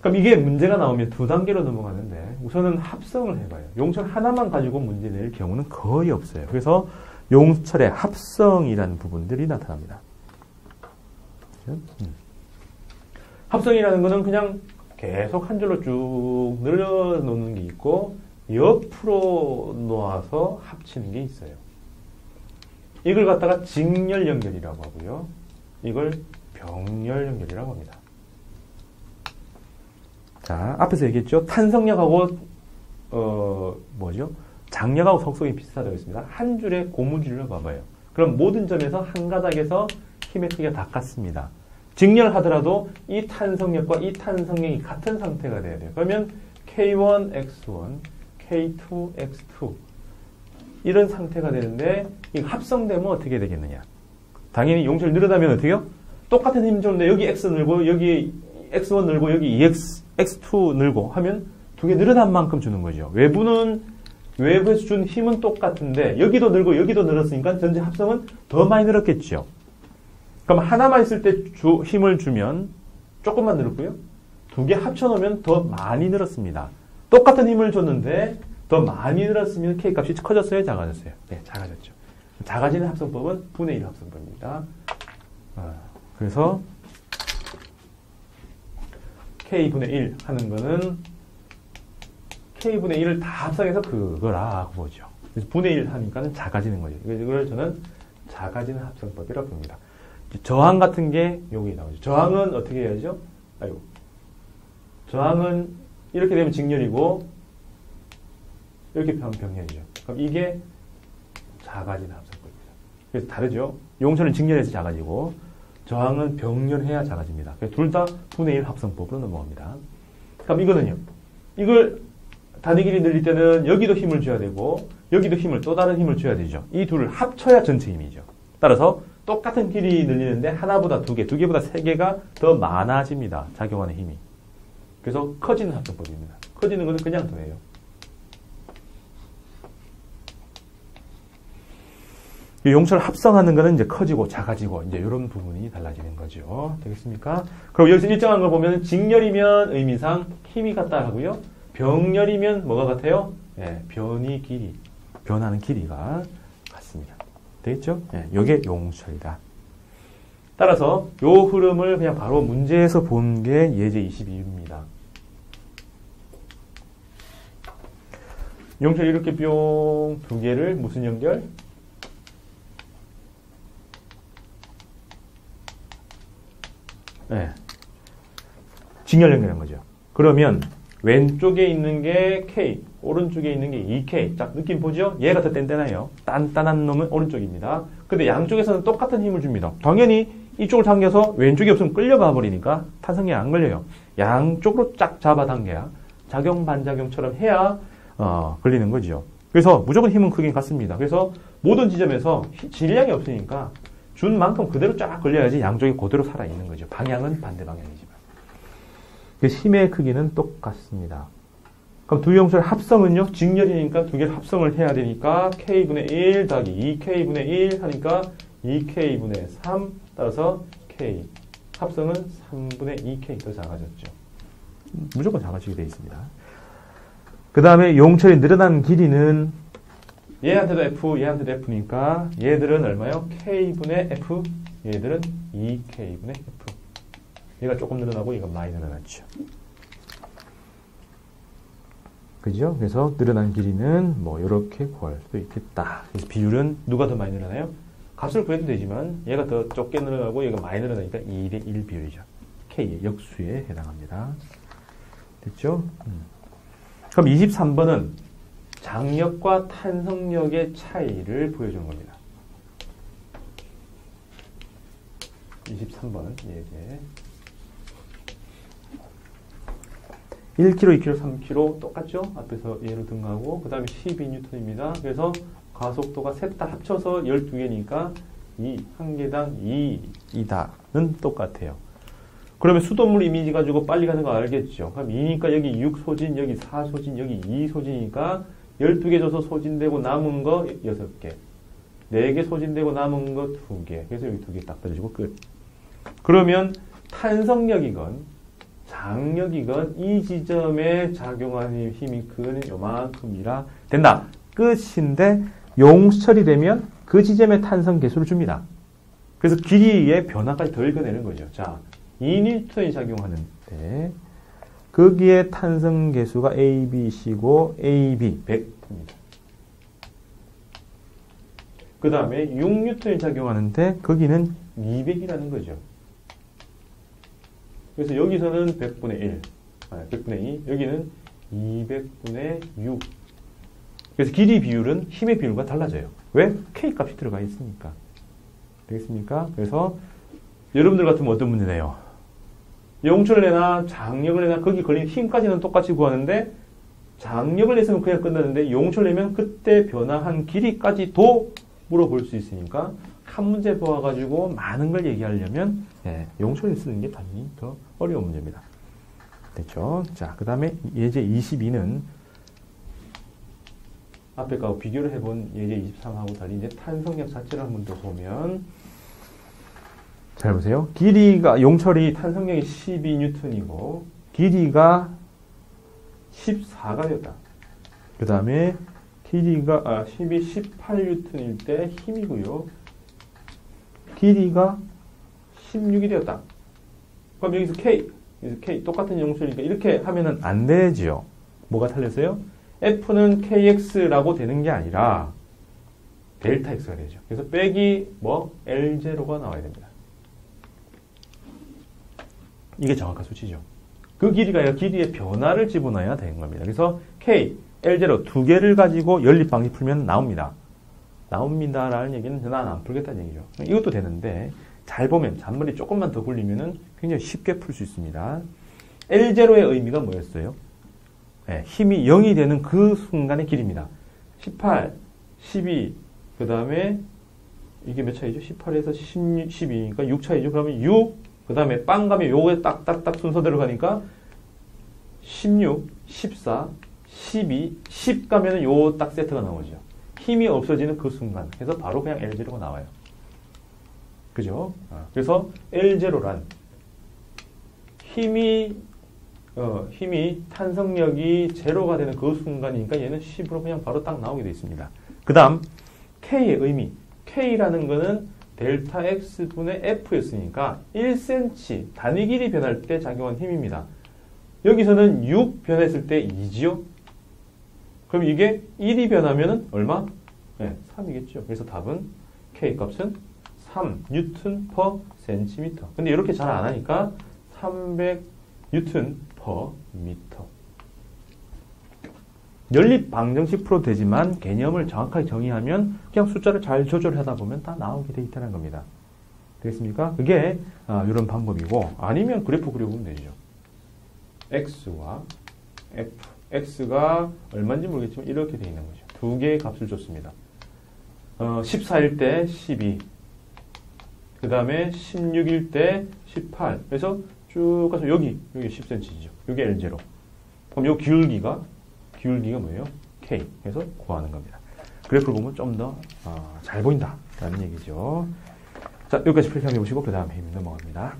그럼 이게 문제가 나오면 두 단계로 넘어가는데 우선은 합성을 해봐요. 용철 하나만 가지고 문제 낼 경우는 거의 없어요. 그래서 용철의 합성이라는 부분들이 나타납니다. 합성이라는 거는 그냥 계속 한 줄로 쭉 늘어놓는 게 있고 옆으로 놓아서 합치는 게 있어요. 이걸 갖다가 직렬 연결이라고 하고요. 이걸 병렬 연결이라고 합니다. 자, 앞에서 얘기했죠. 탄성력하고 장력하고 속성이 비슷하다고 했습니다. 한 줄에 고무줄로 봐봐요. 그럼 모든 점에서 한 가닥에서 힘의 크기가 다 같습니다. 직렬하더라도 이 탄성력과 이 탄성력이 같은 상태가 돼야 돼요. 그러면 K1X1, K2X2 이런 상태가 되는데 이 합성되면 어떻게 되겠느냐? 당연히 용철 늘어나면 어떻게요? 똑같은 힘 줬는데 여기 X 늘고 여기 X1 늘고 여기 X2 늘고 하면 두 개 늘어난 만큼 주는 거죠. 외부에서 준 힘은 똑같은데 여기도 늘고 여기도 늘었으니까 전체 합성은 더 많이 늘었겠죠. 그럼 하나만 있을 때 힘을 주면 조금만 늘었고요. 두 개 합쳐놓으면 더 많이 늘었습니다. 똑같은 힘을 줬는데 더 많이 늘었으면 K값이 커졌어요? 작아졌어요? 네, 작아졌죠. 작아지는 합성법은 분의 1 합성법입니다. 그래서 K분의 1 하는 거는 K분의 1을 다 합성해서 그거라고 보죠. 그래서 분의 1 하니까는 작아지는 거죠. 이걸 저는 작아지는 합성법이라고 봅니다. 저항 같은 게 여기 나오죠. 저항은 어떻게 해야죠? 저항은 이렇게 되면 직렬이고 이렇게 병렬이죠. 그럼 이게 작아지는 합성법입니다. 그래서 다르죠. 용철은 직렬해서 작아지고 저항은 병렬해야 작아집니다. 둘 다 분의 1 합성법으로 넘어갑니다. 그럼 이거는요. 이걸 단위 길이 늘릴 때는 여기도 힘을 줘야 되고 여기도 힘을 또 다른 힘을 줘야 되죠. 이 둘을 합쳐야 전체 힘이죠. 따라서 똑같은 길이 늘리는데 하나보다 두 개, 두 개보다 세 개가 더 많아집니다. 작용하는 힘이. 그래서 커지는 합성법입니다. 커지는 것은 그냥 더해요. 용철 합성하는 거는 이제 커지고 작아지고 이제 이런 부분이 달라지는 거죠. 되겠습니까? 그럼 여기서 일정한 걸 보면 직렬이면 의미상 힘이 같다 하고요. 병렬이면 뭐가 같아요? 네, 변이 길이, 변하는 길이가 같습니다. 되겠죠? 네, 이게 용철이다. 따라서 이 흐름을 그냥 바로 문제에서 본 게 예제 22입니다. 용철 이렇게 뿅 두 개를 무슨 연결? 네. 직렬 연결한 거죠. 그러면 왼쪽에 있는 게 K, 오른쪽에 있는 게 2K. 자, 느낌 보죠? 얘가 더 단단해요. 단단한 놈은 오른쪽입니다. 근데 양쪽에서는 똑같은 힘을 줍니다. 당연히 이쪽을 당겨서 왼쪽이 없으면 끌려가 버리니까 탄성이 안 걸려요. 양쪽으로 쫙 잡아당겨야 작용 반작용처럼 해야 걸리는 거죠. 그래서 무조건 힘은 크긴 같습니다. 그래서 모든 지점에서 질량이 없으니까 준 만큼 그대로 쫙 걸려야지 양쪽이 그대로 살아있는 거죠. 방향은 반대 방향이지만. 그래서 힘의 크기는 똑같습니다. 그럼 두 용철 합성은요? 직렬이니까 두 개를 합성을 해야 되니까 K분의 1 더하기 2K분의 1 하니까 2K분의 3 따라서 K. 합성은 3분의 2K 더 작아졌죠. 무조건 작아지게 되어 있습니다. 그 다음에 용철이 늘어난 길이는 얘한테도 F, 얘한테도 F니까 얘들은 얼마요? K분의 F, 얘들은 2K분의 F. 얘가 조금 늘어나고 얘가 많이 늘어났죠. 그죠? 그래서 늘어난 길이는 뭐 이렇게 구할 수도 있겠다. 그래서 비율은 누가 더 많이 늘어나요? 값을 구해도 되지만 얘가 더 적게 늘어나고 얘가 많이 늘어나니까 2대 1 비율이죠. K의 역수에 해당합니다. 됐죠? 그럼 23번은 장력과 탄성력의 차이를 보여주는 겁니다. 23번 예제. 1kg, 2kg, 3kg 똑같죠? 앞에서 얘로 등하고 그 다음에 12N입니다. 그래서 가속도가 셋 다 합쳐서 12개니까 한 개당 2이다는 똑같아요. 그러면 수돗물 이미지 가지고 빨리 가는 거 알겠죠? 그럼 2니까 여기 6소진, 여기 4소진, 여기 2소진이니까 12개 줘서 소진되고 남은 거 6개. 4개 소진되고 남은 거 2개. 그래서 여기 2개 딱 떨어지고 끝. 그러면 탄성력이건 장력이건 이 지점에 작용하는 힘이 큰 요만큼이라 된다. 끝인데 용처리 되면 그 지점의 탄성 계수를 줍니다. 그래서 길이의 변화까지 더 읽어내는 거죠. 자, 2N이 작용하는데 거기에 탄성 계수가 A, B, C고 A, B 100입니다. 그 다음에 6N이 작용하는데 거기는 200이라는 거죠. 그래서 여기서는 100분의 1, 100분의 2, 여기는 200분의 6. 그래서 길이 비율은 힘의 비율과 달라져요. 왜? K 값이 들어가 있으니까. 되겠습니까? 그래서 여러분들 같으면 어떤 문제 내요? 용출을 내나 장력을 내나 거기 걸린 힘까지는 똑같이 구하는데 장력을 냈으면 그냥 끝나는데 용출을 내면 그때 변화한 길이까지도 물어볼 수 있으니까 한 문제 보아가지고 많은 걸 얘기하려면 용출을 쓰는 게 당연히 더 어려운 문제입니다. 됐죠? 자, 그 다음에 예제 22는 앞에 거하고 비교를 해본 예제 23하고 달리 이제 탄성력 자체를 한 번 더 보면 잘 보세요. 길이가 용철이 탄성력이 12N이고 길이가 14가 되었다. 그 다음에 길이가 18N일 때 힘이고요. 길이가 16이 되었다. 그럼 여기서 K 똑같은 용철이니까 이렇게 하면은 안 되지요. 뭐가 틀렸어요? F는 KX라고 되는 게 아니라 델타 X가 되죠. 그래서 빼기 L0가 나와야 됩니다. 이게 정확한 수치죠. 그 길이가 아니라 길이의 변화를 집어넣어야 되는 겁니다. 그래서 K, L0 두 개를 가지고 연립 방식 풀면 나옵니다. 나옵니다라는 얘기는 난 안 풀겠다는 얘기죠. 이것도 되는데 잘 보면 잔머리 조금만 더 굴리면은 굉장히 쉽게 풀 수 있습니다. L0의 의미가 뭐였어요? 힘이 0이 되는 그 순간의 길입니다. 18, 12, 그 다음에 이게 몇 차이죠? 18에서 12니까 6 차이죠. 그러면 6, 그 다음에 빵 가면 요거에 딱딱딱 순서대로 가니까 16, 14, 12, 10 가면은 요 딱 세트가 나오죠. 힘이 없어지는 그 순간. 그래서 바로 그냥 L0가 나와요. 그죠? 그래서 L0란 힘이 탄성력이 제로가 되는 그 순간이니까 얘는 10으로 그냥 바로 딱 나오게 되어 있습니다. 그 다음, K의 의미. K라는 거는 델타 X분의 F였으니까 1cm 단위 길이 변할 때 작용한 힘입니다. 여기서는 6 변했을 때 2지요? 그럼 이게 1이 변하면 얼마? 3이겠죠. 그래서 답은 K 값은 3 뉴턴 퍼 센티미터. 근데 이렇게 잘 안 하니까 300 뉴턴 퍼 미터. 연립 방정식 풀어도 되지만 개념을 정확하게 정의하면 그냥 숫자를 잘 조절하다 보면 다 나오게 돼 있다는 겁니다. 되겠습니까? 그게 이런 방법이고 아니면 그래프 그려보면 되죠. X와 F. X가 얼마인지 모르겠지만 이렇게 돼 있는 거죠. 두 개의 값을 줬습니다. 14일 때 12. 그 다음에 16일 때 18. 그래서 쭉 가서 여기 10cm죠. 여기 L0. 그럼 요 기울기가 뭐예요? K. 해서 구하는 겁니다. 그래프를 보면 좀 더 잘 보인다라는 얘기죠. 자, 여기까지 프리뷰해 보시고 그 다음 회의 넘어갑니다.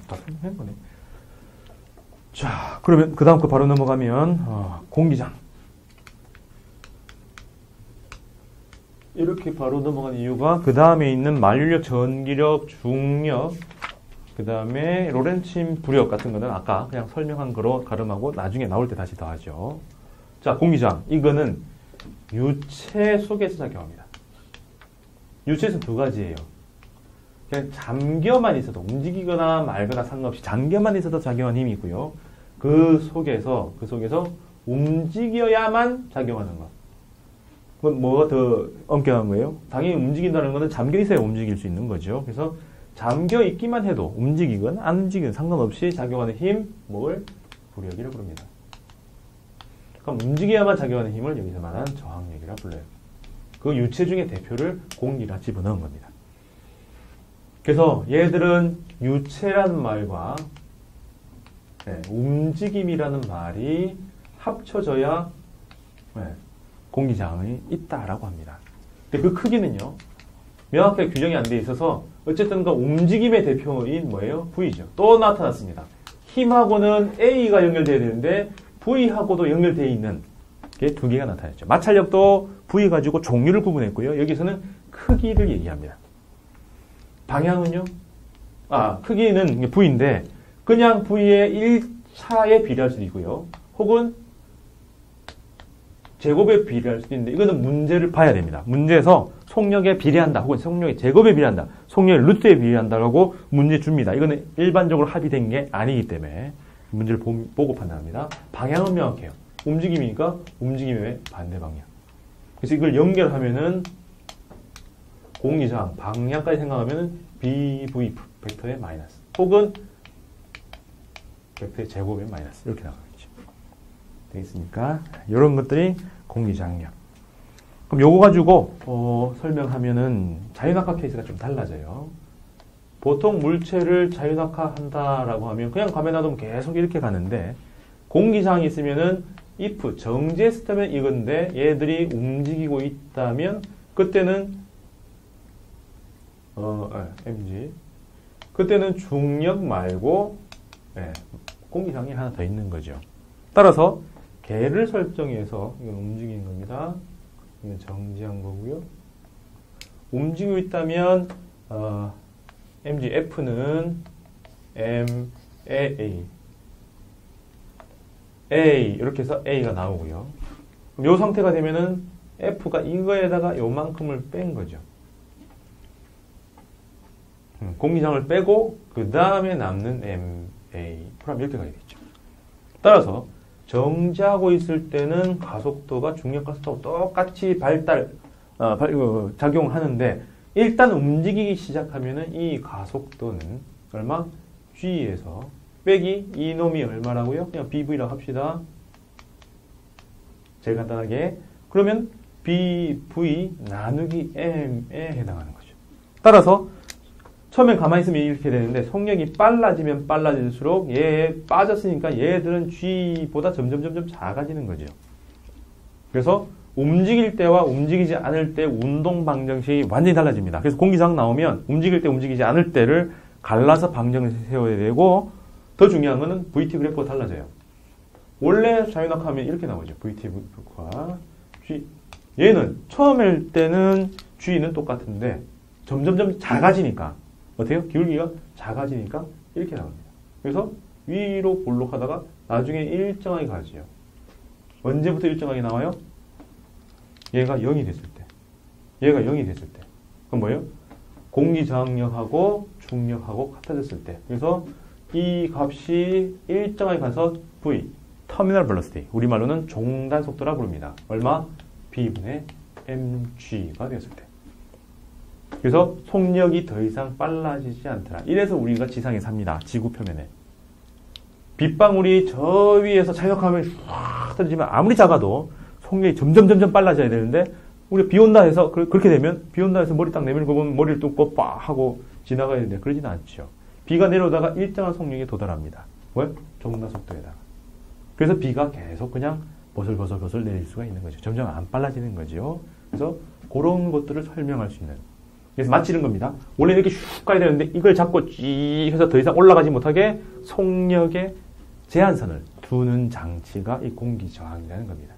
다 설명한 거네. 자, 그러면 그 다음 거 바로 넘어가면 공기장. 이렇게 바로 넘어간 이유가 그 다음에 있는 만류력, 전기력, 중력, 그 다음에 로렌츠 부력 같은 거는 아까 그냥 설명한 거로 가름하고 나중에 나올 때 다시 더하죠. 자, 공기장. 이거는 유체 속에서 작용합니다. 유체에서 두 가지예요. 그냥 잠겨만 있어도 움직이거나 말거나 상관없이 잠겨만 있어도 작용하는 힘이 있고요. 그 속에서 움직여야만 작용하는 것. 그건 뭐가 더 엄격한 거예요? 당연히 움직인다는 것은 잠겨 있어야 움직일 수 있는 거죠. 그래서 잠겨 있기만 해도 움직이건 안 움직이건 상관없이 작용하는 힘, 뭘? 부력이라고 부릅니다. 그럼 움직여야만 작용하는 힘을 여기서 말하는 저항력이라 불러요. 그 유체 중에 대표를 공기라 집어넣은 겁니다. 그래서 얘들은 유체라는 말과 움직임이라는 말이 합쳐져야 공기저항이 있다라고 합니다. 근데 그 크기는요, 명확하게 규정이 안 돼 있어서 어쨌든 그 움직임의 대표인 뭐예요? V죠. 또 나타났습니다. 힘하고는 A가 연결돼야 되는데 V하고도 연결되어 있는 게 두 개가 나타났죠. 마찰력도 V 가지고 종류를 구분했고요. 여기서는 크기를 얘기합니다. 방향은요? 크기는 V인데 그냥 V의 1차에 비례할 수도 있고요. 혹은 제곱에 비례할 수도 있는데 이거는 문제를 봐야 됩니다. 문제에서 속력에 비례한다 혹은 속력의 제곱에 비례한다, 속력의 루트에 비례한다라고 문제 줍니다. 이거는 일반적으로 합의된 게 아니기 때문에 문제를 보고 판단합니다. 방향은 명확해요. 움직임이니까 움직임의 반대 방향. 그래서 이걸 연결하면은 공기저항 방향까지 생각하면은 BV 벡터의 마이너스 혹은 벡터의 제곱의 마이너스 이렇게 나가겠죠. 되겠습니까? 이런 것들이 공기저항력. 그럼 요거 가지고 설명하면은 자유낙하 케이스가 좀 달라져요. 보통 물체를 자유낙하한다라고 하면 그냥 가만히 놔두면 계속 이렇게 가는데 공기저항이 있으면은 if 정지했으면 이건데 얘들이 움직이고 있다면 그때는 mg 그때는 중력 말고 공기저항이 하나 더 있는 거죠. 따라서 개를 설정해서 이건 움직이는 겁니다. 이건 정지한 거고요. 움직이고 있다면 mgf는 m a 이렇게 해서 a가 나오고요. 그럼 이 상태가 되면은 f가 이거에다가 요만큼을 뺀 거죠. 공기저항을 빼고 그 다음에 남는 ma 그럼 이렇게 가야겠죠. 따라서 정지하고 있을 때는 가속도가 중력 가속도하고 똑같이 작용하는데 일단 움직이기 시작하면은 이 가속도는 얼마? g에서 빼기 이놈이 얼마라고요? 그냥 bv라고 합시다. 제일 간단하게. 그러면 bv 나누기 m에 해당하는 거죠. 따라서 처음엔 가만히 있으면 이렇게 되는데 속력이 빨라지면 빨라질수록 얘에 빠졌으니까 얘들은 G보다 점점 작아지는 거죠. 그래서 움직일 때와 움직이지 않을 때 운동 방정식이 완전히 달라집니다. 그래서 공기저항 나오면 움직일 때 움직이지 않을 때를 갈라서 방정식을 세워야 되고 더 중요한 거는 VT 그래프가 달라져요. 원래 자유낙하하면 이렇게 나오죠. VT 그래프가 G. 얘는 처음일 때는 G는 똑같은데 점점 작아지니까 어때요? 기울기가 작아지니까 이렇게 나옵니다. 그래서 위로 볼록하다가 나중에 일정하게 가지요. 언제부터 일정하게 나와요? 얘가 0이 됐을 때. 얘가 0이 됐을 때. 그럼 뭐예요? 공기저항력하고 중력하고 같아졌을 때. 그래서 이 값이 일정하게 가서 V, 터미널 벨로시티, 우리말로는 종단 속도라 부릅니다. 얼마? B분의 mg가 되었을 때. 그래서 속력이 더 이상 빨라지지 않더라. 이래서 우리가 지상에 삽니다. 지구 표면에. 빗방울이 저 위에서 자격하면 확 떨어지면 아무리 작아도 속력이 점점 빨라져야 되는데 우리가 비 온다 해서 그렇게 되면 비 온다 해서 머리 딱 내밀고 보면 머리를 뚫고 빡 하고 지나가야 되는데 그러지는 않죠. 비가 내려오다가 일정한 속력에 도달합니다. 왜? 종단 속도에다가. 그래서 비가 계속 그냥 버슬버슬 내릴 수가 있는 거죠. 점점 안 빨라지는 거죠. 그래서 그런 것들을 설명할 수 있는. 그래서 마치 이런 겁니다. 원래 이렇게 슉 가야 되는데 이걸 잡고 쥐 해서 더 이상 올라가지 못하게 속력의 제한선을 두는 장치가 이 공기저항이라는 겁니다.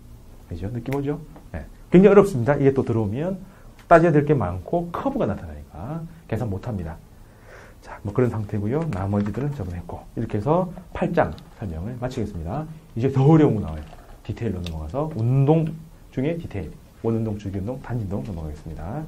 그죠? 느낌 오죠? 네. 굉장히 어렵습니다. 이게 또 들어오면 따져야 될 게 많고 커브가 나타나니까 계산 못합니다. 자, 뭐 그런 상태고요. 나머지들은 저번에 했고 이렇게 해서 8장 설명을 마치겠습니다. 이제 더 어려운 거 나와요. 디테일로 넘어가서 운동 중에 디테일, 원운동, 주기운동, 단지운동 넘어가겠습니다.